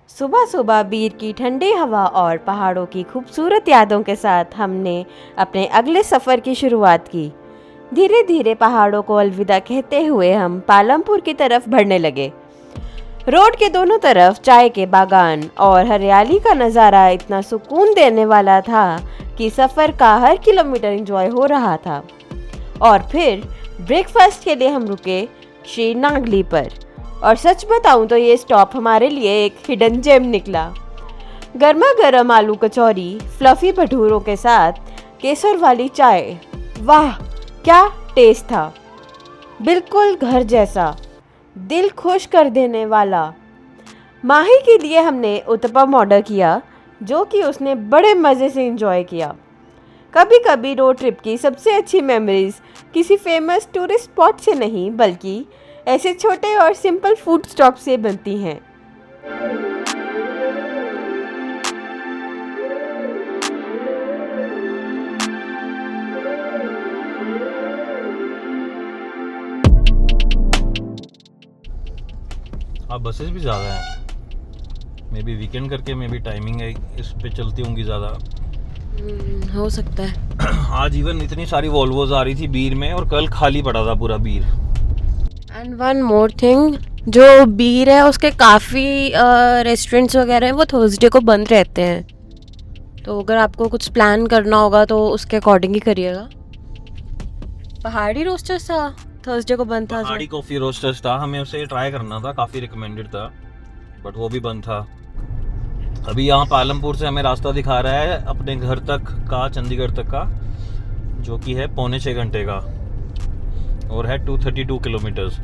सुबह सुबह बीर की ठंडी हवा और पहाड़ों की खूबसूरत यादों के साथ हमने अपने अगले सफ़र की शुरुआत की। धीरे धीरे पहाड़ों को अलविदा कहते हुए हम पालमपुर की तरफ बढ़ने लगे। रोड के दोनों तरफ चाय के बागान और हरियाली का नज़ारा इतना सुकून देने वाला था कि सफ़र का हर किलोमीटर एंजॉय हो रहा था। और फिर ब्रेकफास्ट के लिए हम रुके श्री नागली पर, और सच बताऊं तो ये स्टॉप हमारे लिए एक हिडन जेम निकला। गर्मा गर्म आलू कचौरी, फ्लफी भटूरों के साथ केसर वाली चाय, वाह क्या टेस्ट था। बिल्कुल घर जैसा, दिल खुश कर देने वाला। माही के लिए हमने उत्तपम ऑर्डर किया, जो कि उसने बड़े मज़े से एंजॉय किया। कभी कभी रोड ट्रिप की सबसे अच्छी मेमोरीज किसी फेमस टूरिस्ट स्पॉट से नहीं, बल्कि ऐसे छोटे और सिंपल फूड स्टॉप से बनती हैं। अब बसेस भी ज़्यादा हैं, मे बी वीकेंड करके मे बी टाइमिंग है इस पे चलती होंगी ज़्यादा। हो सकता है। आज इवन इतनी सारी वॉल्वोज आ रही थी बीर में, और कल खाली पड़ा था पूरा बीर। एंड वन मोर थिंग, जो बीर है उसके काफ़ी रेस्टोरेंट्स वगैरह हैं वो थर्सडे को बंद रहते हैं, तो अगर आपको कुछ प्लान करना होगा तो उसके अकॉर्डिंग ही करिएगा। पहाड़ी रोस्टर्स था, थर्सडे को बंद था। पहाड़ी कॉफ़ी रोस्टर्स था, हमें उसे ट्राई करना था, काफ़ी रिकमेंडेड था, बट वो भी बंद था। अभी यहाँ पालमपुर से हमें रास्ता दिखा रहा है अपने घर तक का, चंडीगढ़ तक का, जो कि है 6.25 घंटे का और है 232 किलोमीटर्स।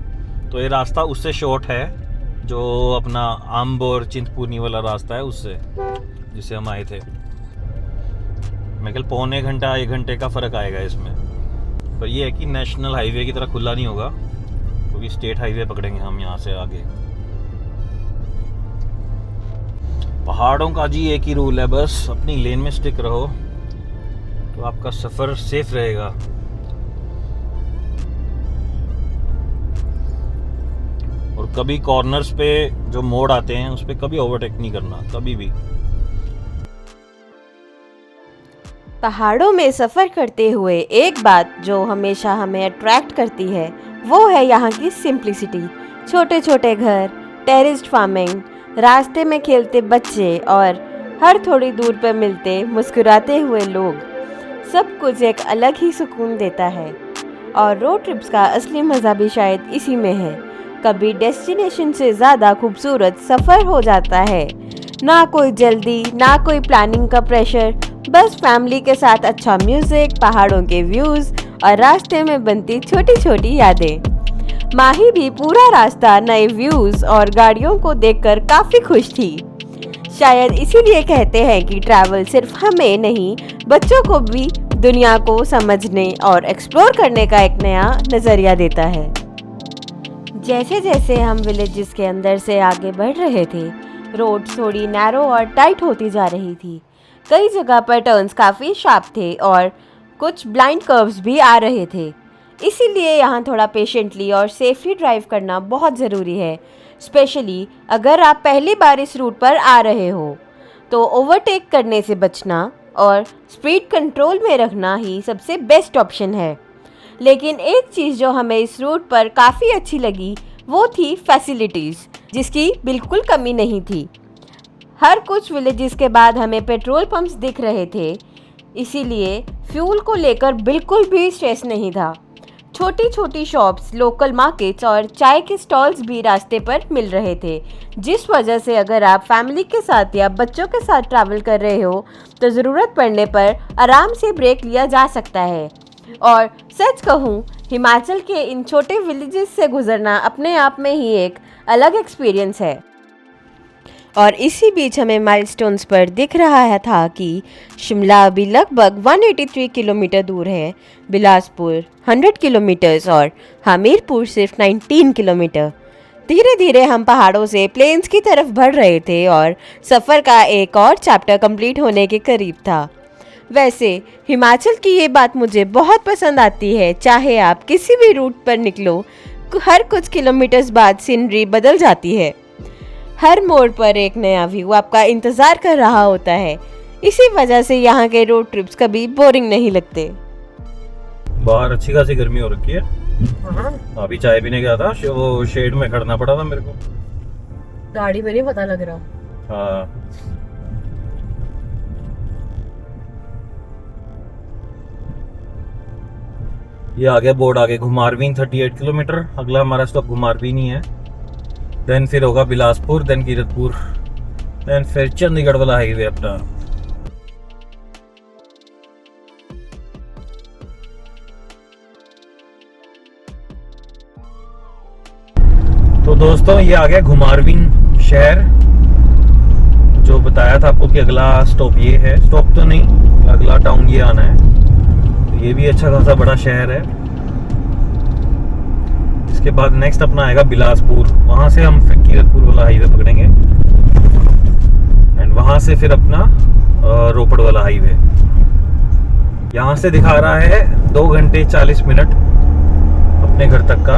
तो ये रास्ता उससे शॉर्ट है जो अपना आम्बोर चिंतपूर्णी वाला रास्ता है, उससे जिससे हम आए थे। मैं कल 1.25 घंटा 1 घंटे का फ़र्क आएगा इसमें। पर ये है कि नेशनल हाईवे की तरह खुला नहीं होगा, क्योंकि स्टेट हाईवे पकड़ेंगे हम यहाँ से आगे। पहाड़ों का जी एक ही रूल है, बस अपनी लेन में स्टिक रहो तो आपका सफ़र सेफ रहेगा। और कभी कॉर्नर्स पे जो मोड़ आते हैं उस पे कभी ओवरटेक नहीं करना, कभी भी। पहाड़ों में सफ़र करते हुए एक बात जो हमेशा हमें अट्रैक्ट करती है वो है यहाँ की सिंप्लिसिटी। छोटे छोटे घर, टेरेस्ड फार्मिंग, रास्ते में खेलते बच्चे और हर थोड़ी दूर पर मिलते मुस्कुराते हुए लोग, सब कुछ एक अलग ही सुकून देता है। और रोड ट्रिप्स का असली मज़ा भी शायद इसी में है। कभी डेस्टिनेशन से ज़्यादा खूबसूरत सफ़र हो जाता है। ना कोई जल्दी, ना कोई प्लानिंग का प्रेशर, बस फैमिली के साथ अच्छा म्यूज़िक, पहाड़ों के व्यूज़ और रास्ते में बनती छोटी छोटी यादें। माही भी पूरा रास्ता नए व्यूज़ और गाड़ियों को देखकर काफ़ी खुश थी। शायद इसीलिए कहते हैं कि ट्रैवल सिर्फ हमें नहीं, बच्चों को भी दुनिया को समझने और एक्सप्लोर करने का एक नया नज़रिया देता है। जैसे जैसे हम विलेजेस के अंदर से आगे बढ़ रहे थे, रोड थोड़ी नैरो और टाइट होती जा रही थी। कई जगह पर टर्न्स काफ़ी शार्प थे और कुछ ब्लाइंड कर्व्स भी आ रहे थे। इसीलिए यहाँ थोड़ा पेशेंटली और सेफली ड्राइव करना बहुत ज़रूरी है, स्पेशली अगर आप पहली बार इस रूट पर आ रहे हो। तो ओवरटेक करने से बचना और स्पीड कंट्रोल में रखना ही सबसे बेस्ट ऑप्शन है। लेकिन एक चीज़ जो हमें इस रूट पर काफ़ी अच्छी लगी वो थी फैसिलिटीज़, जिसकी बिल्कुल कमी नहीं थी। हर कुछ विलेजेस के बाद हमें पेट्रोल पंप्स दिख रहे थे, इसीलिए फ्यूल को लेकर बिल्कुल भी स्ट्रेस नहीं था। छोटी छोटी शॉप्स, लोकल मार्केट्स और चाय के स्टॉल्स भी रास्ते पर मिल रहे थे, जिस वजह से अगर आप फैमिली के साथ या बच्चों के साथ ट्रैवल कर रहे हो तो ज़रूरत पड़ने पर आराम से ब्रेक लिया जा सकता है। और सच कहूँ, हिमाचल के इन छोटे विलेजेस से गुजरना अपने आप में ही एक अलग एक्सपीरियंस है। और इसी बीच हमें माइलस्टोन्स पर दिख रहा था कि शिमला अभी लगभग 183 किलोमीटर दूर है, बिलासपुर 100 किलोमीटर्स और हमीरपुर सिर्फ 19 किलोमीटर। धीरे धीरे हम पहाड़ों से प्लेन्स की तरफ बढ़ रहे थे और सफ़र का एक और चैप्टर कंप्लीट होने के करीब था। वैसे हिमाचल की ये बात मुझे बहुत पसंद आती है, चाहे आप किसी भी रूट पर निकलो, हर कुछ किलोमीटर्स बाद सीनरी बदल जाती है। हर मोड़ पर एक नया व्यू आपका इंतजार कर रहा होता है। इसी वजह से यहाँ के रोड ट्रिप्स कभी बोरिंग नहीं लगते। बाहर अच्छी खासी गर्मी हो रखी है। अभी चाय पीने गया था, वो शेड में खड़ना पड़ा था मेरे को। गाड़ी में नहीं पता लग रहा। हाँ, ये आ गया बोर्ड, आगे घुमारवीन 38 किलोमीटर। अगला हमारा स्टॉप घुमारवीन ही है। देन फिर होगा बिलासपुर, देन कीरतपुर, देन फिर चंडीगढ़ वाला हाईवे अपना। तो दोस्तों ये आ गया घुमारवीन शहर। जो बताया था आपको कि अगला स्टॉप ये है, स्टॉप तो नहीं, अगला टाउन ये आना है। ये भी अच्छा खासा बड़ा शहर है। इसके बाद नेक्स्ट अपना आएगा बिलासपुर। वहां से हम फिर कीरतपुर वाला हाईवे पकड़ेंगे एंड वहां से फिर अपना रोपड़ वाला हाईवे। यहाँ से दिखा रहा है 2 घंटे 40 मिनट अपने घर तक का।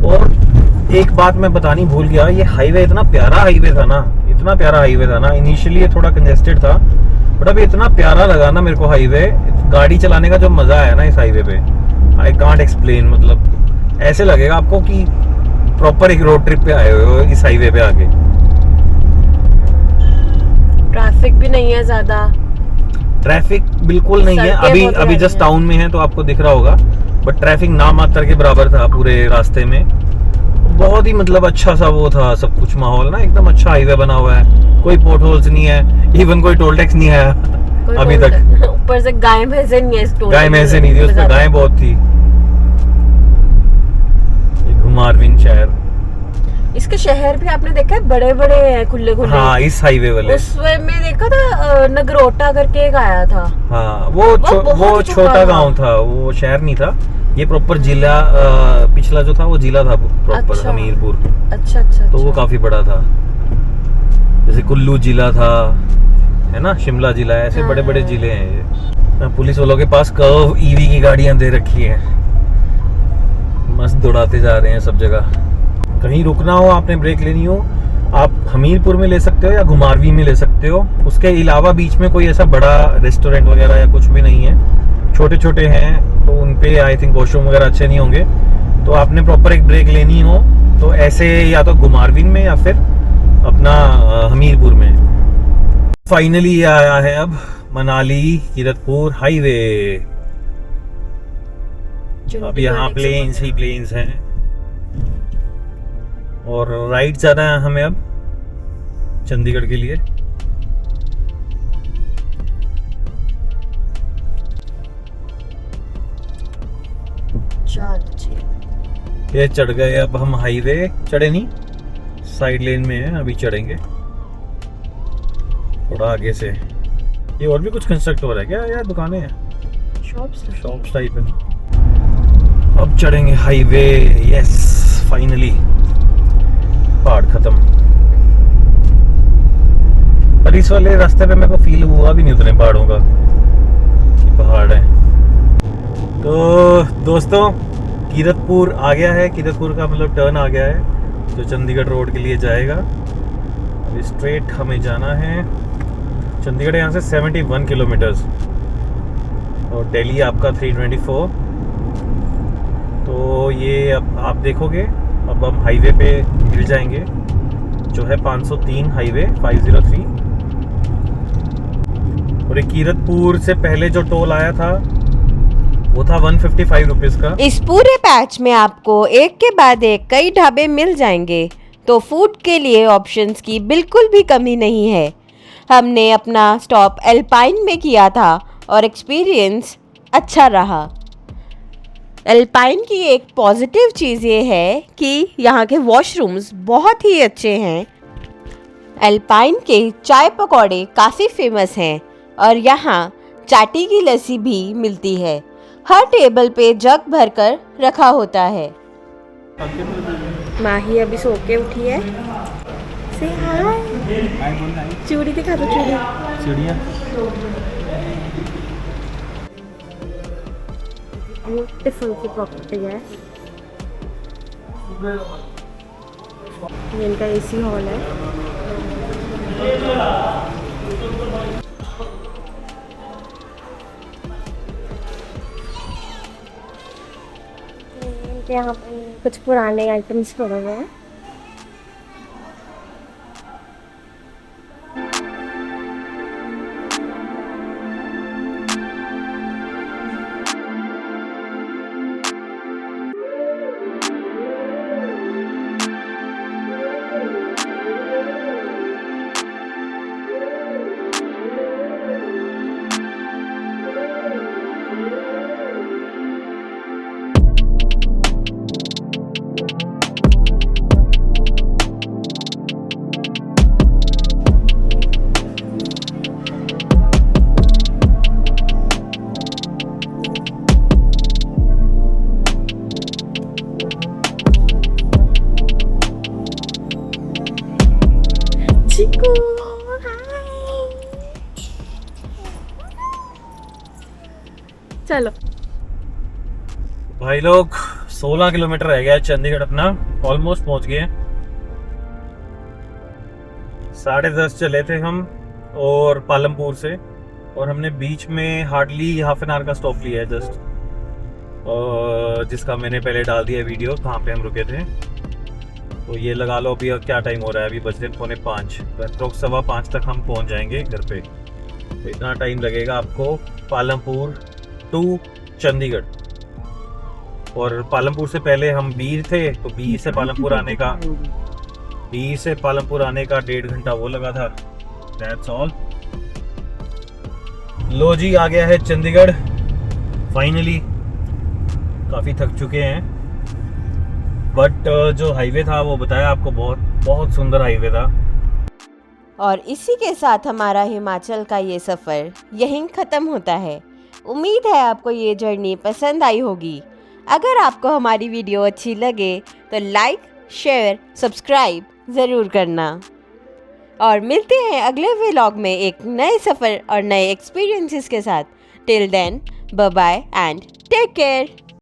और एक बात मैं बतानी भूल गया, ये हाईवे इतना प्यारा हाईवे था ना, इतना प्यारा हाईवे था ना। इनिशियली ये थोड़ा कंजेस्टेड था, बट अभी इतना प्यारा लगा ना मेरे को हाईवे। गाड़ी चलाने का जो मजा आया ना इस हाईवे पे, आई कांट एक्सप्लेन। मतलब ऐसे लगेगा आपको कि प्रॉपर एक रोड ट्रिप पे आए हुए हो इस हाईवे पे आके। ट्रैफिक भी नहीं है ज्यादा, ट्रैफिक बिल्कुल नहीं है। अभी जस्ट टाउन में है तो आपको दिख रहा होगा, बट ट्रैफिक ना मात्र के बराबर था पूरे रास्ते में। बहुत ही मतलब अच्छा सा वो था सब कुछ माहौल ना, एकदम अच्छा हाईवे बना हुआ है। कोई पोर्ट होल्स नहीं है, इवन कोई टोल टैक्स नहीं आया अभी तक। ऊपर से गाय भैंसे नहीं है इस टोल, गाय भैंसे नहीं थी उसमें, गाय बहुत थी। घुमारवीन शहर, इसके शहर भी आपने देखा है, बड़े बड़े हैं, खुले खुले। हाँ, इस हाईवे वाले। उसमें में देखा था नगरोटा करके एक आया था। हाँ, वो छोटा गांव था, वो शहर नहीं था। ये प्रॉपर जिला, पिछला जो था वो जिला था प्रॉपर। अच्छा, हमीरपुर। अच्छा। तो वो काफी बड़ा था। जैसे कुल्लू जिला था, है ना, शिमला जिला, ऐसे बड़े बड़े जिले हैं ये। पुलिस वालों के पास कर्व ईवी की गाड़ियां दे रखी हैं, मस्त दौड़ाते जा रहे हैं सब जगह। कहीं रुकना हो, आपने ब्रेक लेनी हो, आप हमीरपुर में ले सकते हो या घुमारवीन में ले सकते हो। उसके अलावा बीच में कोई ऐसा बड़ा रेस्टोरेंट वगैरह या कुछ भी नहीं है। छोटे छोटे हैं तो उनपे आई थिंक वॉशरूम वगैरह अच्छे नहीं होंगे। तो आपने प्रॉपर एक ब्रेक लेनी हो तो ऐसे या तो घुमारवीन में या फिर अपना हमीरपुर में। फाइनली ये आया है अब मनाली कीरतपुर हाईवे। अब यहाँ प्लेन्स ही प्लेन्स हैं और राइट जाना है हमें अब चंडीगढ़ के लिए। ये चढ़ गए अब हम हाईवे, चढ़े नहीं, साइड लेन में है, अभी चढ़ेंगे थोड़ा आगे से। ये और भी कुछ कंस्ट्रक्ट हो रहा है क्या यार? दुकानें हैं, शॉप्स टाइप है। अब चढ़ेंगे हाईवे। यस, फाइनली पहाड़ खत्म। पर इस वाले रास्ते पे मेरे को फील हुआ भी नहीं उतने पहाड़ों का, पहाड़ है। तो दोस्तों कीरतपुर आ गया है। कीरतपुर का मतलब टर्न आ गया है जो चंडीगढ़ रोड के लिए जाएगा। अभी स्ट्रेट हमें जाना है चंडीगढ़, यहाँ से 71 किलोमीटर्स और दिल्ली आपका 324। तो ये अब आप देखोगे, अब हम हाईवे पे मिल जाएंगे जो है 503 हाईवे 503। और ये कीरतपुर से पहले जो टोल आया था वो था 155 रुपीज का। इस पूरे पैच में आपको एक के बाद एक कई ढाबे मिल जाएंगे, तो फूड के लिए ऑप्शंस की बिल्कुल भी कमी नहीं है। हमने अपना स्टॉप एल्पाइन में किया था और एक्सपीरियंस अच्छा रहा। एल्पाइन की एक पॉजिटिव चीज़ ये है कि यहाँ के वॉशरूम्स बहुत ही अच्छे हैं। एल्पाइन के चाय पकौड़े काफ़ी फेमस हैं और यहाँ चाटी की लस्सी भी मिलती है। हर टेबल पे जग भरकर रखा होता है। माही अभी सो के उठी है। से हाय, चूड़ी दिखा दो, चिड़िया। ब्यूटीफुल की प्रॉपर्टी है। ये इनका एसी हॉल है। इनके यहाँ पे कुछ पुराने आइटम्स पड़े हुए हैं। चिकू चलो भाई लोग 16 किलोमीटर रह गया है चंडीगढ़ अपना, ऑलमोस्ट पहुंच गए। 10:30 चले थे हम और पालमपुर से, और हमने बीच में हार्डली हाफ एन आवर का स्टॉप लिया है जस्ट, जिसका मैंने पहले डाल दिया वीडियो कहाँ पे हम रुके थे। तो ये लगा लो अभी क्या टाइम हो रहा है, अभी बज रहे 4:45, अप्रोक्स 5:15 तक हम पहुंच जाएंगे घर पे। तो इतना टाइम लगेगा आपको पालमपुर टू चंडीगढ़। और पालमपुर से पहले हम बीर थे, तो बीर से पालमपुर आने का 1.5 घंटा वो लगा था। That's all. लो जी, आ गया है चंडीगढ़ फाइनली। काफ़ी थक चुके हैं, बट जो हाईवे था वो बताया आपको, बहुत सुंदर हाईवे था। और इसी के साथ हमारा हिमाचल का ये सफ़र यहीं ख़त्म होता है। उम्मीद है आपको ये जर्नी पसंद आई होगी। अगर आपको हमारी वीडियो अच्छी लगे तो लाइक, शेयर, सब्सक्राइब ज़रूर करना। और मिलते हैं अगले व्लॉग में एक नए सफ़र और नए एक्सपीरियंसेस के साथ। Till then, bye bye and take care.